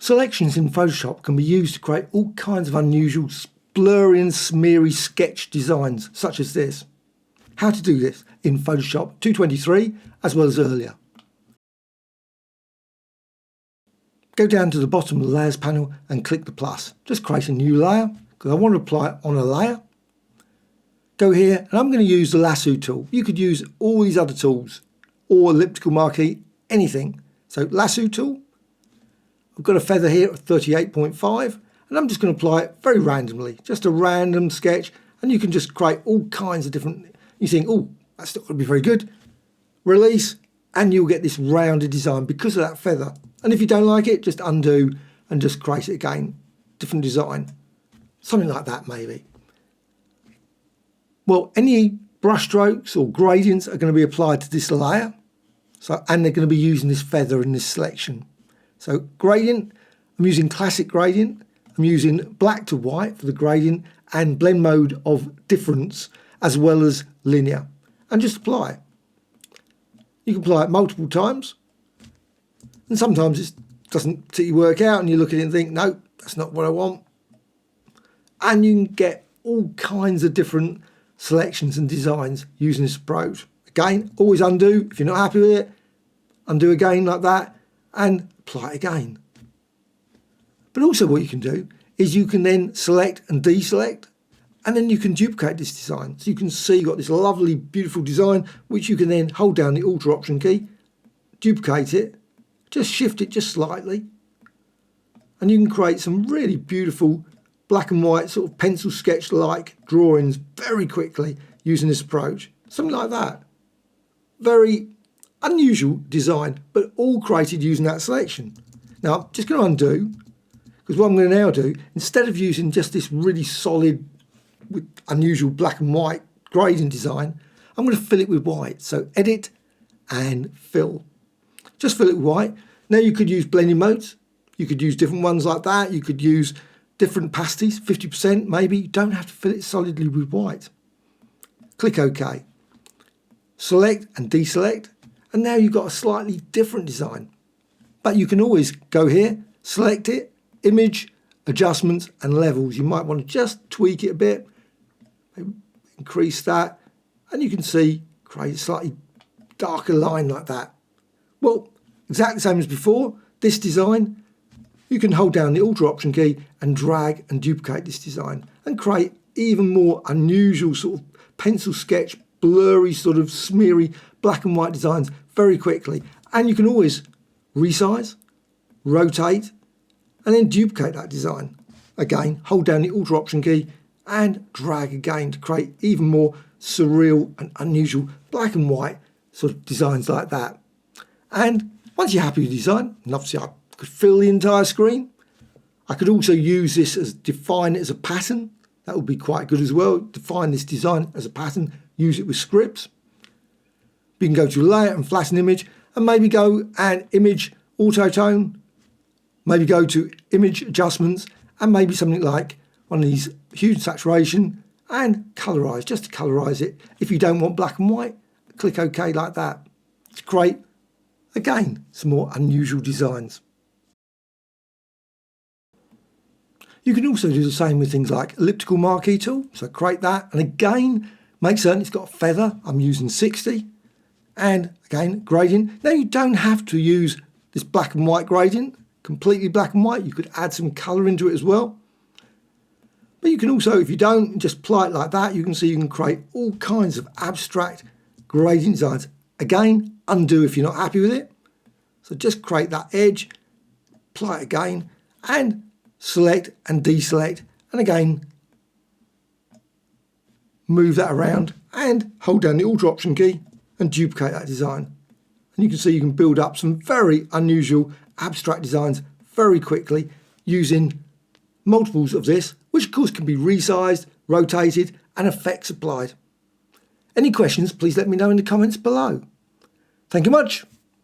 Selections in Photoshop can be used to create all kinds of unusual blurry and smeary sketch designs such as this. How to do this in Photoshop 223 as well as earlier. Go down to the bottom of the layers panel and click the plus. Just create a new layer because I want to apply it on a layer. Go here and I'm going to use the lasso tool. You could use all these other tools or elliptical marquee, anything. So lasso tool. I've got a feather here at 38.5 and I'm just going to apply it very randomly, just a random sketch, and you can just create all kinds of different, you think, oh, that's not going to be very good. Release and you'll get this rounded design because of that feather. And if you don't like it, just undo and just create it again, different design, something like that maybe. Well, any brush strokes or gradients are going to be applied to this layer, and they're going to be using this feather in this selection. So gradient, I'm using classic gradient, I'm using black to white for the gradient and blend mode of difference as well as linear, and just apply it. You can apply it multiple times, and sometimes it doesn't particularly work out and you look at it and think, no, that's not what I want. And you can get all kinds of different selections and designs using this approach. Again, always undo. If you're not happy with it, undo again like that and apply it again. But also what you can do is you can then select and deselect, and then you can duplicate this design. So you can see you've got this lovely, beautiful design, which you can then hold down the Alt Option key, duplicate it, just shift it just slightly, and you can create some really beautiful black and white sort of pencil sketch like drawings very quickly using this approach. Something like that. Very unusual design, but all created using that selection. Now I'm just going to undo, because what I'm going to now do, instead of using just this really solid with unusual black and white gradient design, I'm going to fill it with white. So edit and fill. Just fill it with white. Now you could use blending modes. You could use different ones like that. You could use different opacities, 50% maybe. You don't have to fill it solidly with white. Click OK. Select and deselect. And now you've got a slightly different design. But you can always go here, select it, image, adjustments and levels. You might want to just tweak it a bit, maybe increase that, and you can see, create a slightly darker line like that. Well, exactly the same as before, this design, you can hold down the Alt Option key and drag and duplicate this design and create even more unusual sort of pencil sketch, blurry sort of smeary black and white designs very quickly. And you can always resize, rotate, and then duplicate that design. Again, hold down the Alt Option key and drag again to create even more surreal and unusual black and white sort of designs like that. And once you're happy with the design, and obviously I could fill the entire screen, I could also use this as define it as a pattern. That would be quite good as well. Define this design as a pattern, use it with scripts. You can go to layer and flatten image and maybe go and image auto tone, maybe go to image adjustments and maybe something like one of these hue saturation and colorize, just to colorize it. If you don't want black and white, click OK like that. It's great. Again, some more unusual designs. You can also do the same with things like elliptical marquee tool. So create that and again, make certain it's got a feather. I'm using 60. And again, gradient. Now you don't have to use this black and white gradient, completely black and white. You could add some colour into it as well. But you can also, if you don't, just apply it like that. You can see you can create all kinds of abstract gradient designs. Again, undo if you're not happy with it. So just create that edge, apply it again, and select and deselect. And again, move that around and hold down the Alt Option key and duplicate that design. And you can see you can build up some very unusual abstract designs very quickly using multiples of this, which of course can be resized, rotated and effects applied. Any questions, please let me know in the comments below. Thank you much.